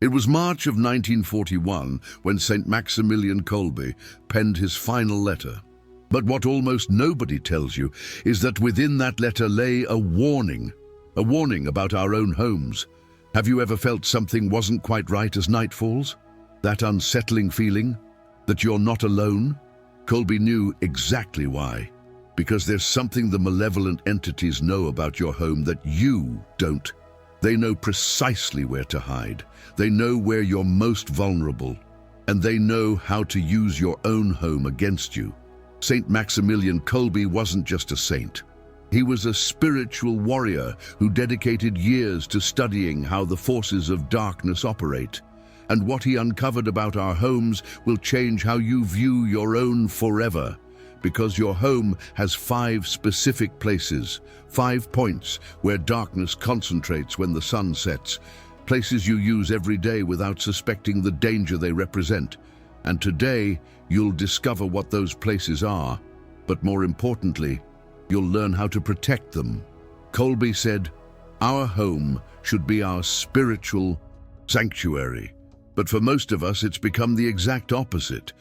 It was March of 1941 when St. Maximilian Kolbe penned his final letter. But what almost nobody tells you is that within that letter lay a warning about our own homes. Have you ever felt something wasn't quite right as night falls? That unsettling feeling that you're not alone? Kolbe knew exactly why. Because there's something the malevolent entities know about your home that you don't. They know precisely where to hide. They know where you're most vulnerable. And they know how to use your own home against you. St. Maximilian Kolbe wasn't just a saint. He was a spiritual warrior who dedicated years to studying how the forces of darkness operate. And what he uncovered about our homes will change how you view your own forever. Because your home has 5 specific places, 5 points where darkness concentrates when the sun sets, places you use every day without suspecting the danger they represent. And today, you'll discover what those places are, but more importantly, you'll learn how to protect them. Kolbe said, "Our home should be our spiritual sanctuary." But for most of us, it's become the exact opposite.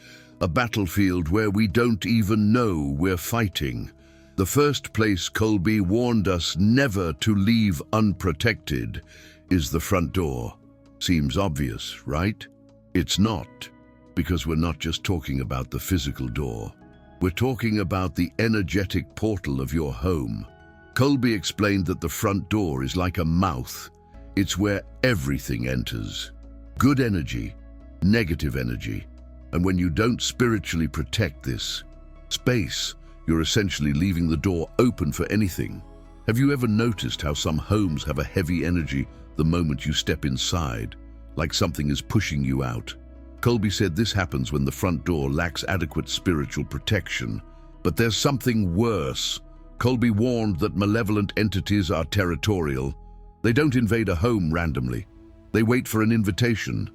A battlefield where we don't even know we're fighting. The first place Kolbe warned us never to leave unprotected is the front door. Seems obvious, right? It's not, because we're not just talking about the physical door. We're talking about the energetic portal of your home. Kolbe explained that the front door is like a mouth. It's where everything enters. Good energy, negative energy. And when you don't spiritually protect this space, you're essentially leaving the door open for anything. Have you ever noticed how some homes have a heavy energy the moment you step inside, like something is pushing you out? Kolbe said this happens when the front door lacks adequate spiritual protection. But there's something worse. Kolbe warned that malevolent entities are territorial. They don't invade a home randomly. They wait for an invitation.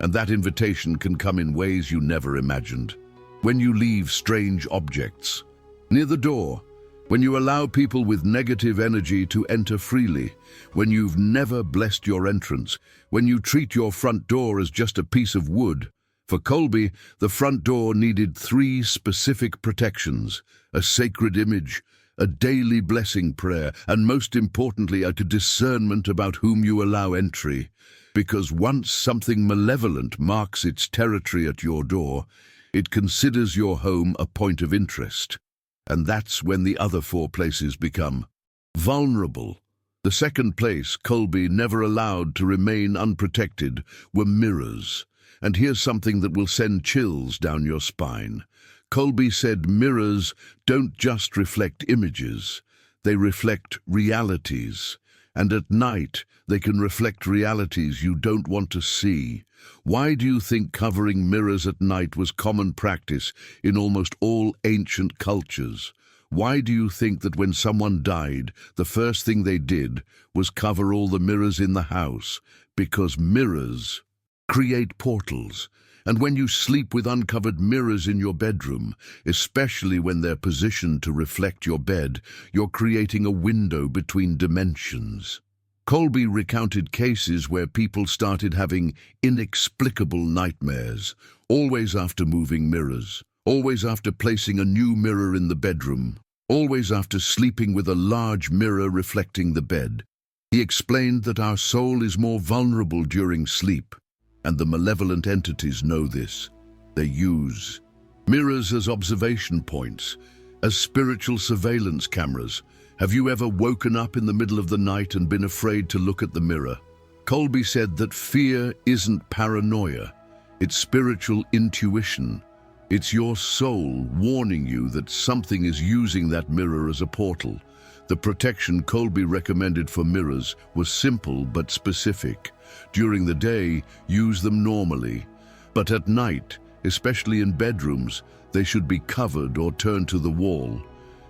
And that invitation can come in ways you never imagined. When you leave strange objects near the door, when you allow people with negative energy to enter freely, when you've never blessed your entrance, when you treat your front door as just a piece of wood. For Kolbe, the front door needed 3 specific protections: a sacred image, a daily blessing prayer, and most importantly, a discernment about whom you allow entry. Because once something malevolent marks its territory at your door, it considers your home a point of interest. And that's when the other 4 places become vulnerable. The second place Kolbe never allowed to remain unprotected were mirrors. And here's something that will send chills down your spine. Kolbe said mirrors don't just reflect images, they reflect realities. And at night, they can reflect realities you don't want to see. Why do you think covering mirrors at night was common practice in almost all ancient cultures? Why do you think that when someone died, the first thing they did was cover all the mirrors in the house? Because mirrors create portals. And when you sleep with uncovered mirrors in your bedroom, especially when they're positioned to reflect your bed, you're creating a window between dimensions. Kolbe recounted cases where people started having inexplicable nightmares, always after moving mirrors, always after placing a new mirror in the bedroom, always after sleeping with a large mirror reflecting the bed. He explained that our soul is more vulnerable during sleep. And the malevolent entities know this. They use mirrors as observation points, as spiritual surveillance cameras. Have you ever woken up in the middle of the night and been afraid to look at the mirror? Kolbe said that fear isn't paranoia, it's spiritual intuition. It's your soul warning you that something is using that mirror as a portal. The protection Kolbe recommended for mirrors was simple but specific. During the day, use them normally. But at night, especially in bedrooms, they should be covered or turned to the wall.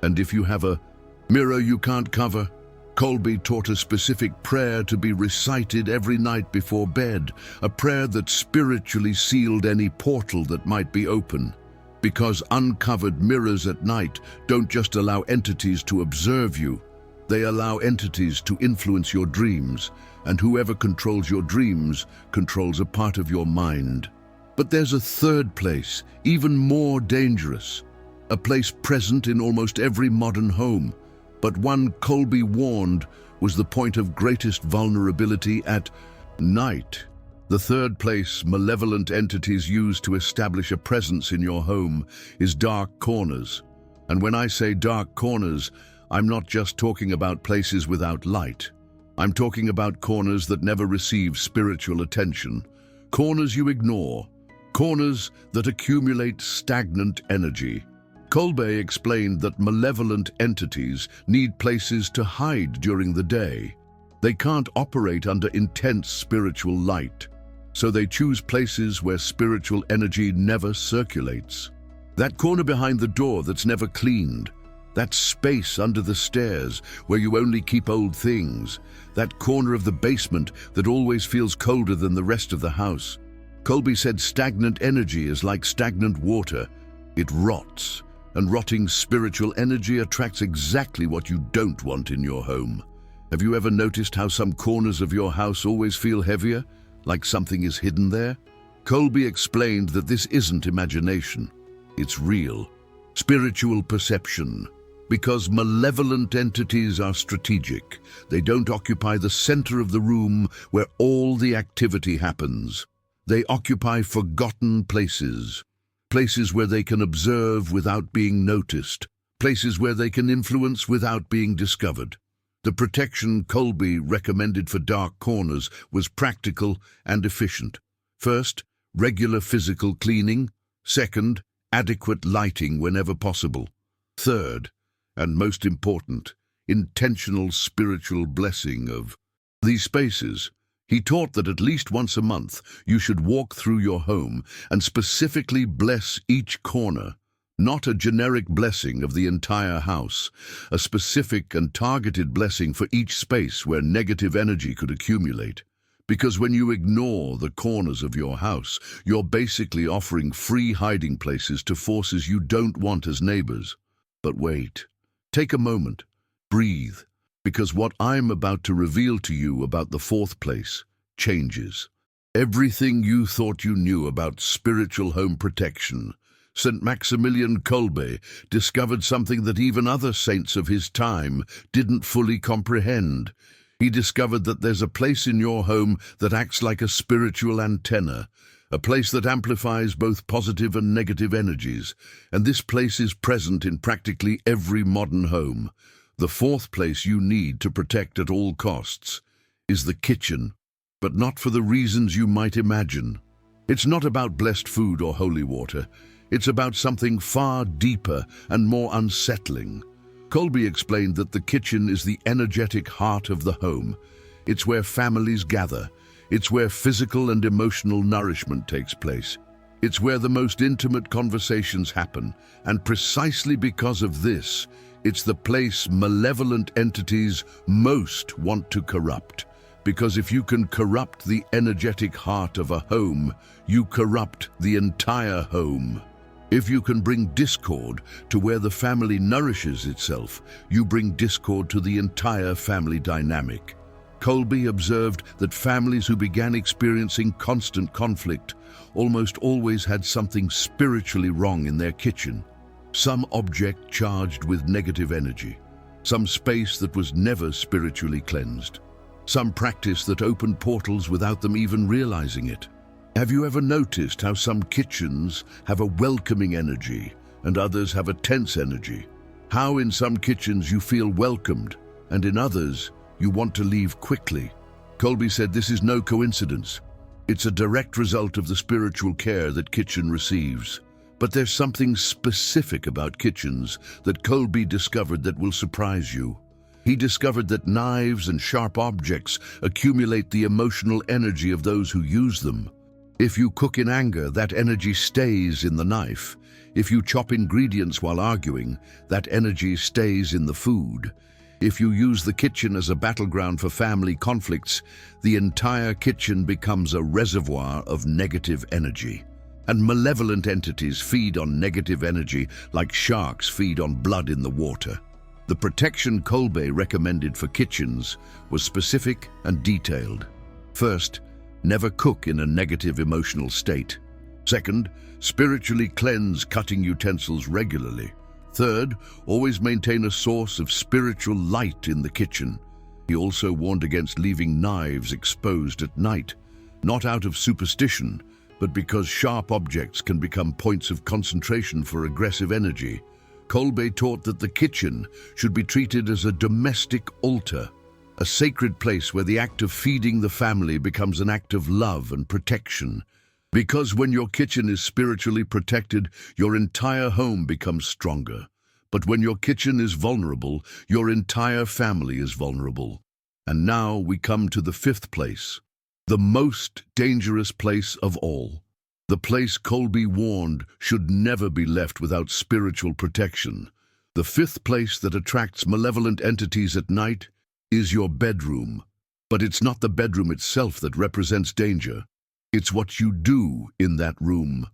And if you have a mirror you can't cover, Kolbe taught a specific prayer to be recited every night before bed, a prayer that spiritually sealed any portal that might be open. Because uncovered mirrors at night don't just allow entities to observe you, They allow entities to influence your dreams, and whoever controls your dreams controls a part of your mind. But there's a third place, even more dangerous. A place present in almost every modern home, but one Kolbe warned was the point of greatest vulnerability at night. The third place malevolent entities use to establish a presence in your home is dark corners. And when I say dark corners, I'm not just talking about places without light. I'm talking about corners that never receive spiritual attention. Corners you ignore. Corners that accumulate stagnant energy. Kolbe explained that malevolent entities need places to hide during the day. They can't operate under intense spiritual light, so they choose places where spiritual energy never circulates. That corner behind the door that's never cleaned, that space under the stairs where you only keep old things, that corner of the basement that always feels colder than the rest of the house. Kolbe said stagnant energy is like stagnant water. It rots, and rotting spiritual energy attracts exactly what you don't want in your home. Have you ever noticed how some corners of your house always feel heavier, like something is hidden there? Kolbe explained that this isn't imagination. It's real, spiritual perception. Because malevolent entities are strategic. They don't occupy the center of the room where all the activity happens. They occupy forgotten places. Places where they can observe without being noticed. Places where they can influence without being discovered. The protection Kolbe recommended for dark corners was practical and efficient. First, regular physical cleaning. Second, adequate lighting whenever possible. Third, and most important, intentional spiritual blessing of these spaces. He taught that at least once a month you should walk through your home and specifically bless each corner, not a generic blessing of the entire house, a specific and targeted blessing for each space where negative energy could accumulate. Because when you ignore the corners of your house, you're basically offering free hiding places to forces you don't want as neighbors. But wait. Take a moment, breathe, because what I'm about to reveal to you about the fourth place changes. Everything you thought you knew about spiritual home protection, St. Maximilian Kolbe discovered something that even other saints of his time didn't fully comprehend. He discovered that there's a place in your home that acts like a spiritual antenna, a place that amplifies both positive and negative energies, and this place is present in practically every modern home. The fourth place you need to protect at all costs is the kitchen, but not for the reasons you might imagine. It's not about blessed food or holy water. It's about something far deeper and more unsettling. Kolbe explained that the kitchen is the energetic heart of the home. It's where families gather. It's where physical and emotional nourishment takes place. It's where the most intimate conversations happen, and precisely because of this, it's the place malevolent entities most want to corrupt. Because if you can corrupt the energetic heart of a home, you corrupt the entire home. If you can bring discord to where the family nourishes itself, you bring discord to the entire family dynamic. Kolbe observed that families who began experiencing constant conflict almost always had something spiritually wrong in their kitchen. Some object charged with negative energy, some space that was never spiritually cleansed, some practice that opened portals without them even realizing it. Have you ever noticed how some kitchens have a welcoming energy and others have a tense energy? How in some kitchens you feel welcomed and in others you want to leave quickly? Kolbe said this is no coincidence. It's a direct result of the spiritual care that kitchen receives. But there's something specific about kitchens that Kolbe discovered that will surprise you. He discovered that knives and sharp objects accumulate the emotional energy of those who use them. If you cook in anger, that energy stays in the knife. If you chop ingredients while arguing, that energy stays in the food. If you use the kitchen as a battleground for family conflicts, the entire kitchen becomes a reservoir of negative energy. And malevolent entities feed on negative energy like sharks feed on blood in the water. The protection Kolbe recommended for kitchens was specific and detailed. First, never cook in a negative emotional state. Second, spiritually cleanse cutting utensils regularly. Third, always maintain a source of spiritual light in the kitchen. He also warned against leaving knives exposed at night, not out of superstition, but because sharp objects can become points of concentration for aggressive energy. Kolbe taught that the kitchen should be treated as a domestic altar, a sacred place where the act of feeding the family becomes an act of love and protection. Because when your kitchen is spiritually protected, your entire home becomes stronger. But when your kitchen is vulnerable, your entire family is vulnerable. And now we come to the fifth place, the most dangerous place of all. The place Kolbe warned should never be left without spiritual protection. The fifth place that attracts malevolent entities at night is your bedroom. But it's not the bedroom itself that represents danger. It's what you do in that room.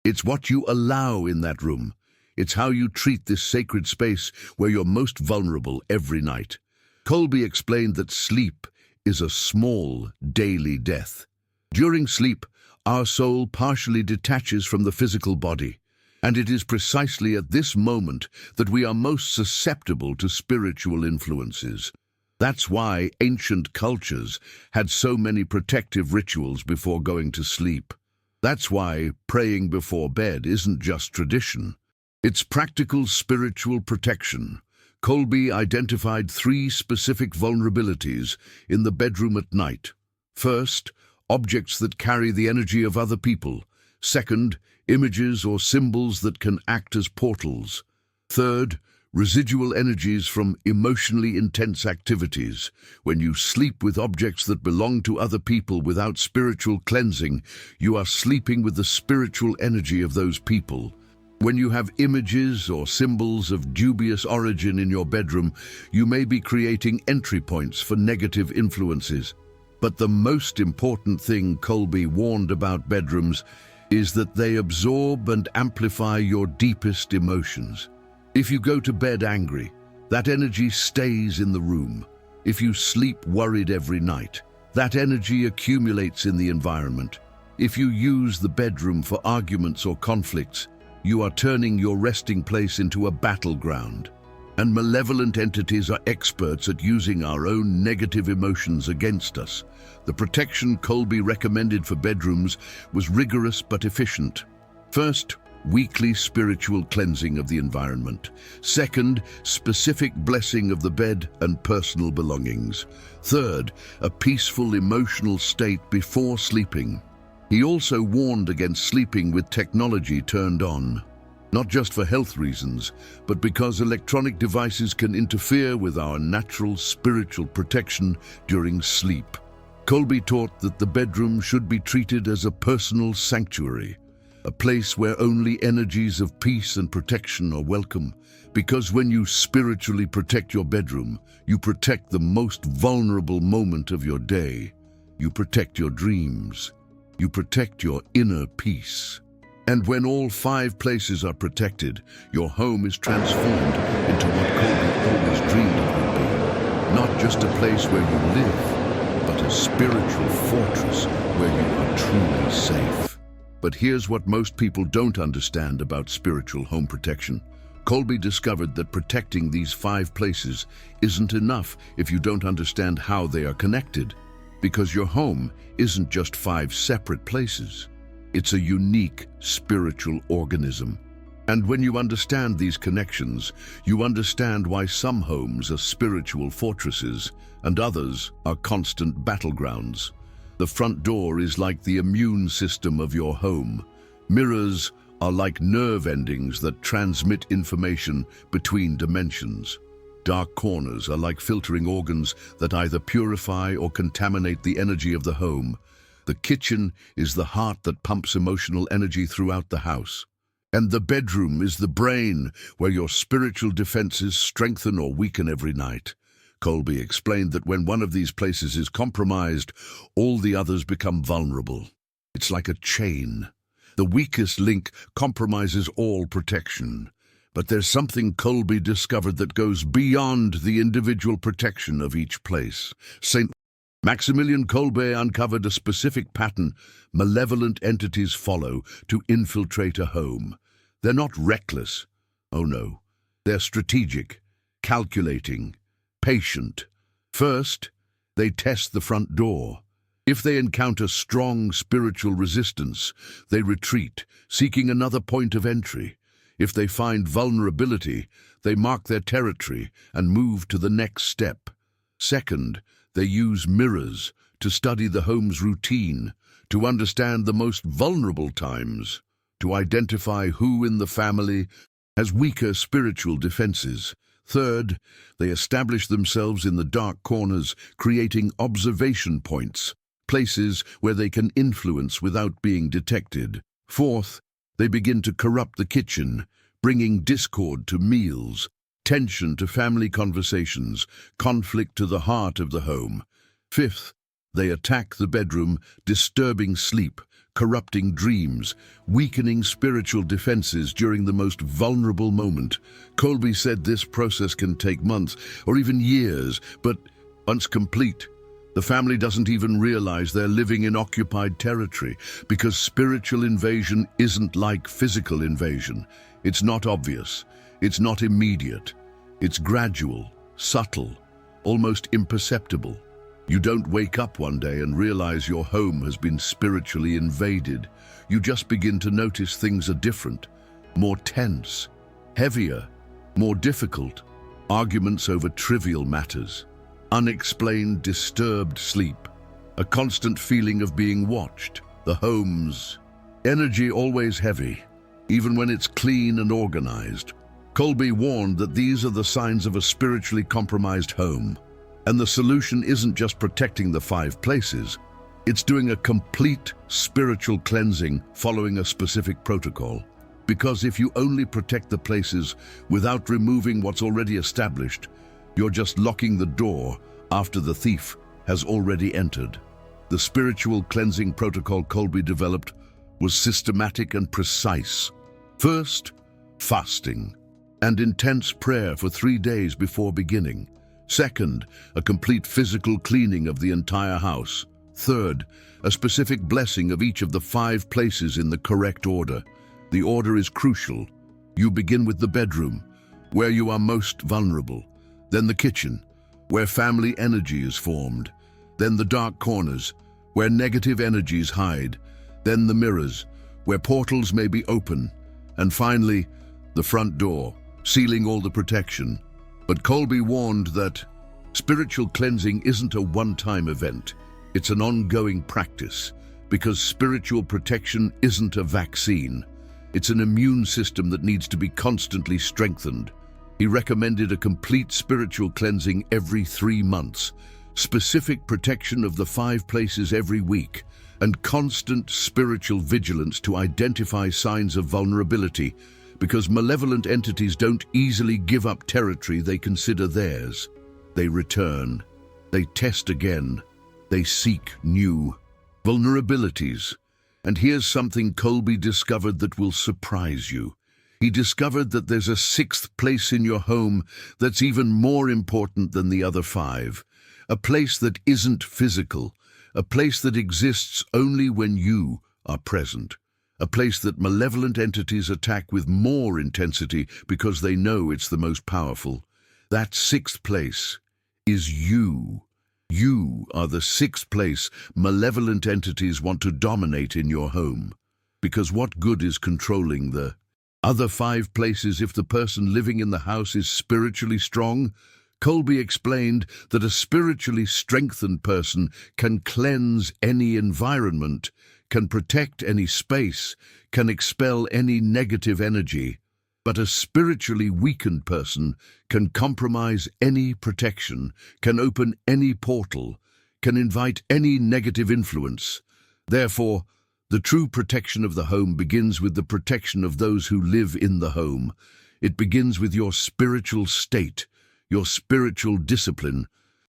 It's what you allow in that room. It's how you treat this sacred space where you're most vulnerable every night. Kolbe explained that sleep is a small daily death. During sleep, our soul partially detaches from the physical body, and it is precisely at this moment that we are most susceptible to spiritual influences. That's why ancient cultures had so many protective rituals before going to sleep. That's why praying before bed isn't just tradition. It's practical spiritual protection. Kolbe identified 3 specific vulnerabilities in the bedroom at night. First, objects that carry the energy of other people. Second, images or symbols that can act as portals. Third, residual energies from emotionally intense activities. When you sleep with objects that belong to other people without spiritual cleansing, you are sleeping with the spiritual energy of those people. When you have images or symbols of dubious origin in your bedroom, you may be creating entry points for negative influences. But the most important thing Kolbe warned about bedrooms is that they absorb and amplify your deepest emotions. If you go to bed angry, that energy stays in the room. If you sleep worried every night, that energy accumulates in the environment. If you use the bedroom for arguments or conflicts, you are turning your resting place into a battleground. And malevolent entities are experts at using our own negative emotions against us. The protection Kolbe recommended for bedrooms was rigorous but efficient. First, weekly spiritual cleansing of the environment. Second, specific blessing of the bed and personal belongings. Third, a peaceful emotional state before sleeping. He also warned against sleeping with technology turned on. Not just for health reasons, but because electronic devices can interfere with our natural spiritual protection during sleep. Kolbe taught that the bedroom should be treated as a personal sanctuary, a place where only energies of peace and protection are welcome. Because when you spiritually protect your bedroom, you protect the most vulnerable moment of your day. You protect your dreams. You protect your inner peace. And when all 5 places are protected, your home is transformed into what Kolbe always dreamed it would be. Not just a place where you live, but a spiritual fortress where you are truly safe. But here's what most people don't understand about spiritual home protection. Kolbe discovered that protecting these 5 places isn't enough if you don't understand how they are connected. Because your home isn't just 5 separate places. It's a unique spiritual organism. And when you understand these connections, you understand why some homes are spiritual fortresses and others are constant battlegrounds. The front door is like the immune system of your home. Mirrors are like nerve endings that transmit information between dimensions. Dark corners are like filtering organs that either purify or contaminate the energy of the home. The kitchen is the heart that pumps emotional energy throughout the house. And the bedroom is the brain where your spiritual defenses strengthen or weaken every night. Kolbe explained that when one of these places is compromised, all the others become vulnerable. It's like a chain. The weakest link compromises all protection. But there's something Kolbe discovered that goes beyond the individual protection of each place. St. Maximilian Kolbe uncovered a specific pattern malevolent entities follow to infiltrate a home. They're not reckless. Oh no. They're strategic, calculating, patient. First, they test the front door. If they encounter strong spiritual resistance, they retreat, seeking another point of entry. If they find vulnerability, they mark their territory and move to the next step. Second, they use mirrors to study the home's routine, to understand the most vulnerable times, to identify who in the family has weaker spiritual defenses. Third, they establish themselves in the dark corners, creating observation points, places where they can influence without being detected. Fourth, they begin to corrupt the kitchen, bringing discord to meals, tension to family conversations, conflict to the heart of the home. Fifth, they attack the bedroom, disturbing sleep, corrupting dreams, weakening spiritual defenses during the most vulnerable moment. Kolbe said this process can take months or even years, but once complete, the family doesn't even realize they're living in occupied territory, because spiritual invasion isn't like physical invasion. It's not obvious. It's not immediate. It's gradual, subtle, almost imperceptible. You don't wake up one day and realize your home has been spiritually invaded. You just begin to notice things are different, more tense, heavier, more difficult. Arguments over trivial matters, unexplained disturbed sleep, a constant feeling of being watched. The home's energy always heavy, even when it's clean and organized. Kolbe warned that these are the signs of a spiritually compromised home. And the solution isn't just protecting the 5 places, it's doing a complete spiritual cleansing following a specific protocol. Because if you only protect the places without removing what's already established, you're just locking the door after the thief has already entered. The spiritual cleansing protocol Kolbe developed was systematic and precise. First, fasting and intense prayer for 3 days before beginning. Second, a complete physical cleaning of the entire house. Third, a specific blessing of each of the 5 places in the correct order. The order is crucial. You begin with the bedroom, where you are most vulnerable. Then the kitchen, where family energy is formed. Then the dark corners, where negative energies hide. Then the mirrors, where portals may be open. And finally, the front door, sealing all the protection. But Kolbe warned that spiritual cleansing isn't a one-time event. It's an ongoing practice, because spiritual protection isn't a vaccine. It's an immune system that needs to be constantly strengthened. He recommended a complete spiritual cleansing every 3 months, specific protection of the 5 places every week, and constant spiritual vigilance to identify signs of vulnerability, because malevolent entities don't easily give up territory they consider theirs. They return, they test again, they seek new vulnerabilities. And here's something Kolbe discovered that will surprise you. He discovered that there's a 6th place in your home that's even more important than the other 5. A place that isn't physical, a place that exists only when you are present. A place that malevolent entities attack with more intensity because they know it's the most powerful. That 6th place is you. You are the 6th place malevolent entities want to dominate in your home. Because what good is controlling the other 5 places if the person living in the house is spiritually strong? Kolbe explained that a spiritually strengthened person can cleanse any environment, can protect any space, can expel any negative energy. But a spiritually weakened person can compromise any protection, can open any portal, can invite any negative influence. Therefore, the true protection of the home begins with the protection of those who live in the home. It begins with your spiritual state, your spiritual discipline,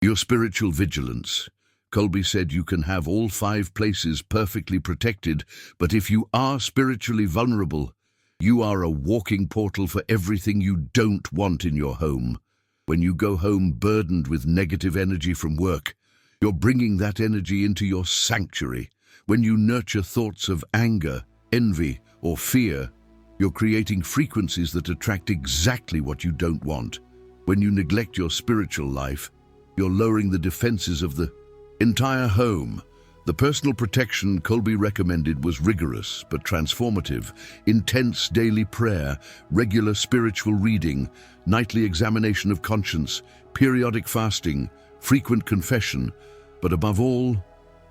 your spiritual vigilance. Kolbe said you can have all 5 places perfectly protected, but if you are spiritually vulnerable, You are a walking portal for everything you don't want in your home. When you go home burdened with negative energy from work, you're bringing that energy into your sanctuary. When you nurture thoughts of anger, envy, or fear, you're creating frequencies that attract exactly what you don't want. When you neglect your spiritual life, you're lowering the defenses of the entire home. The personal protection Kolbe recommended was rigorous but transformative: intense daily prayer, regular spiritual reading, nightly examination of conscience, periodic fasting, frequent confession, but above all,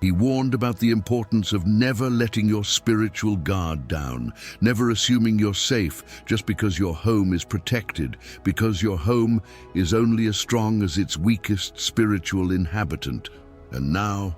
he warned about the importance of never letting your spiritual guard down, never assuming you're safe just because your home is protected, because your home is only as strong as its weakest spiritual inhabitant. And now,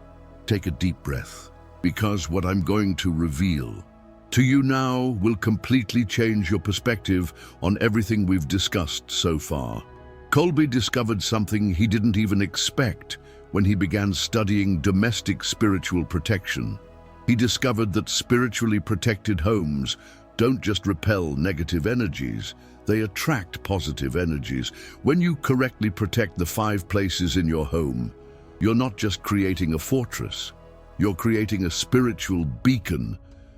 take a deep breath, because what I'm going to reveal to you now will completely change your perspective on everything we've discussed so far. Kolbe discovered something he didn't even expect when he began studying domestic spiritual protection. He discovered that spiritually protected homes don't just repel negative energies, they attract positive energies. When you correctly protect the 5 places in your home, you're not just creating a fortress, you're creating a spiritual beacon.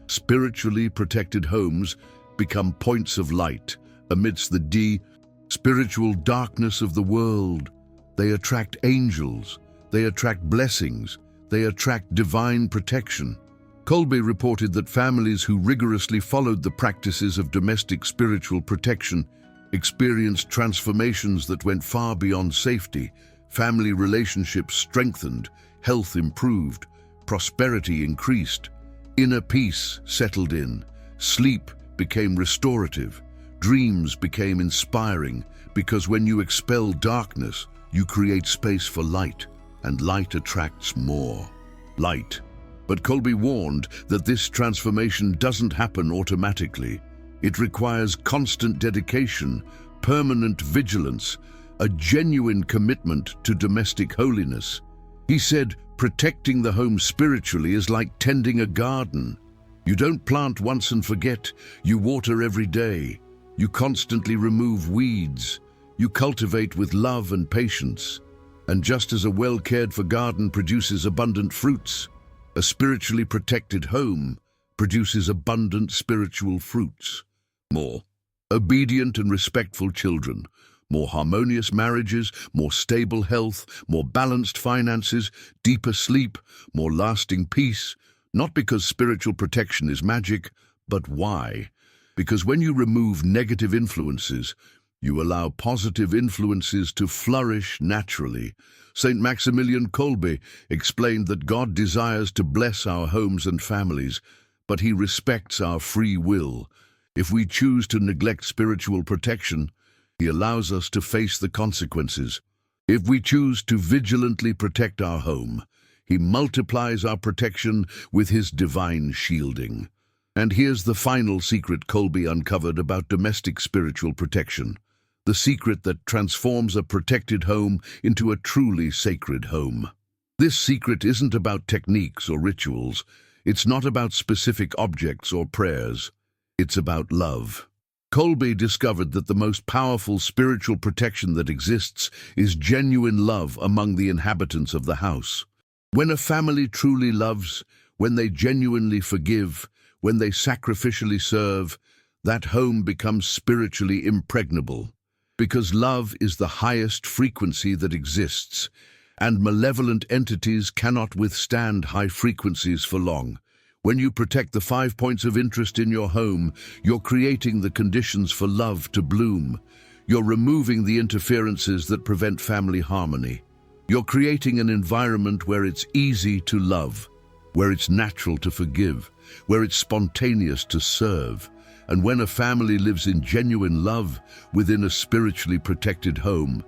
Spiritually protected homes become points of light amidst the spiritual darkness of the world. They attract angels, they attract blessings, they attract divine protection. Kolbe reported that families who rigorously followed the practices of domestic spiritual protection experienced transformations that went far beyond safety. Family relationships strengthened, health improved, prosperity increased, inner peace settled in, sleep became restorative, dreams became inspiring, because when you expel darkness, you create space for light, and light attracts more light. But Kolbe warned that this transformation doesn't happen automatically. It requires constant dedication, permanent vigilance, a genuine commitment to domestic holiness. He said, protecting the home spiritually is like tending a garden. You don't plant once and forget, you water every day. You constantly remove weeds. You cultivate with love and patience. And just as a well-cared-for garden produces abundant fruits, a spiritually protected home produces abundant spiritual fruits. More obedient and respectful children, more harmonious marriages, more stable health, more balanced finances, deeper sleep, more lasting peace. Not because spiritual protection is magic, but why? Because when you remove negative influences, you allow positive influences to flourish naturally. Saint Maximilian Kolbe explained that God desires to bless our homes and families, but he respects our free will. If we choose to neglect spiritual protection, he allows us to face the consequences. If we choose to vigilantly protect our home, he multiplies our protection with his divine shielding. And here's the final secret Kolbe uncovered about domestic spiritual protection. The secret that transforms a protected home into a truly sacred home. This secret isn't about techniques or rituals. It's not about specific objects or prayers. It's about love. Kolbe discovered that the most powerful spiritual protection that exists is genuine love among the inhabitants of the house. When a family truly loves, when they genuinely forgive, when they sacrificially serve, that home becomes spiritually impregnable. Because love is the highest frequency that exists, and malevolent entities cannot withstand high frequencies for long. When you protect the 5 points of interest in your home, you're creating the conditions for love to bloom. You're removing the interferences that prevent family harmony. You're creating an environment where it's easy to love, where it's natural to forgive, where it's spontaneous to serve. And when a family lives in genuine love within a spiritually protected home,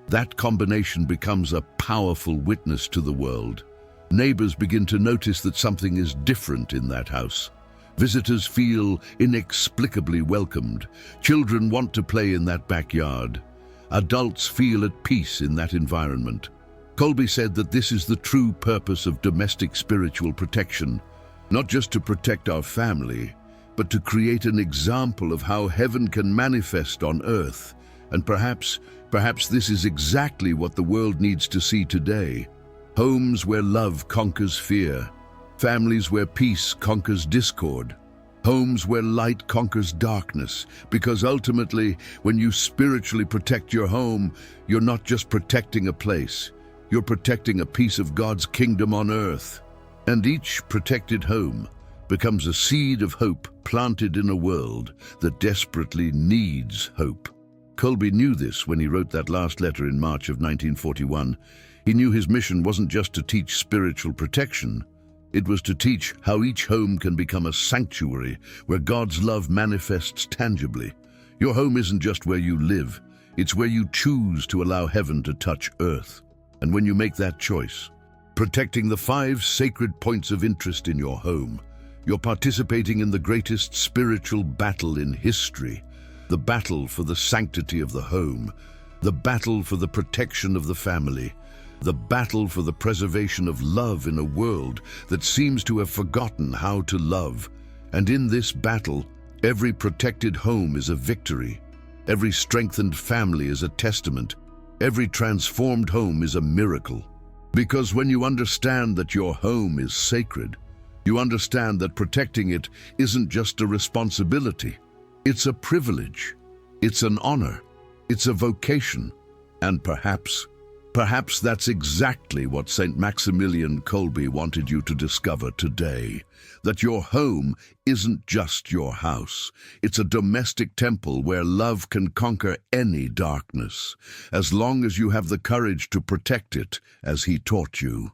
that combination becomes a powerful witness to the world. Neighbors begin to notice that something is different in that house. Visitors feel inexplicably welcomed. Children want to play in that backyard. Adults feel at peace in that environment. Kolbe said that this is the true purpose of domestic spiritual protection, not just to protect our family, but to create an example of how heaven can manifest on earth. And perhaps this is exactly what the world needs to see today. Homes where love conquers fear. Families where peace conquers discord. Homes where light conquers darkness. Because ultimately, when you spiritually protect your home, you're not just protecting a place. You're protecting a piece of God's kingdom on earth. And each protected home becomes a seed of hope planted in a world that desperately needs hope. Kolbe knew this when he wrote that last letter in March of 1941. He knew his mission wasn't just to teach spiritual protection. It was to teach how each home can become a sanctuary where God's love manifests tangibly. Your home isn't just where you live, it's where you choose to allow heaven to touch earth. And when you make that choice, protecting the 5 sacred points of interest in your home, you're participating in the greatest spiritual battle in history. The battle for the sanctity of the home, the battle for the protection of the family, the battle for the preservation of love in a world that seems to have forgotten how to love. And in this battle, every protected home is a victory. Every strengthened family is a testament. Every transformed home is a miracle. Because when you understand that your home is sacred, you understand that protecting it isn't just a responsibility. It's a privilege. It's an honor. It's a vocation. And perhaps that's exactly what St. Maximilian Kolbe wanted you to discover today. That your home isn't just your house. It's a domestic temple where love can conquer any darkness, as long as you have the courage to protect it as he taught you.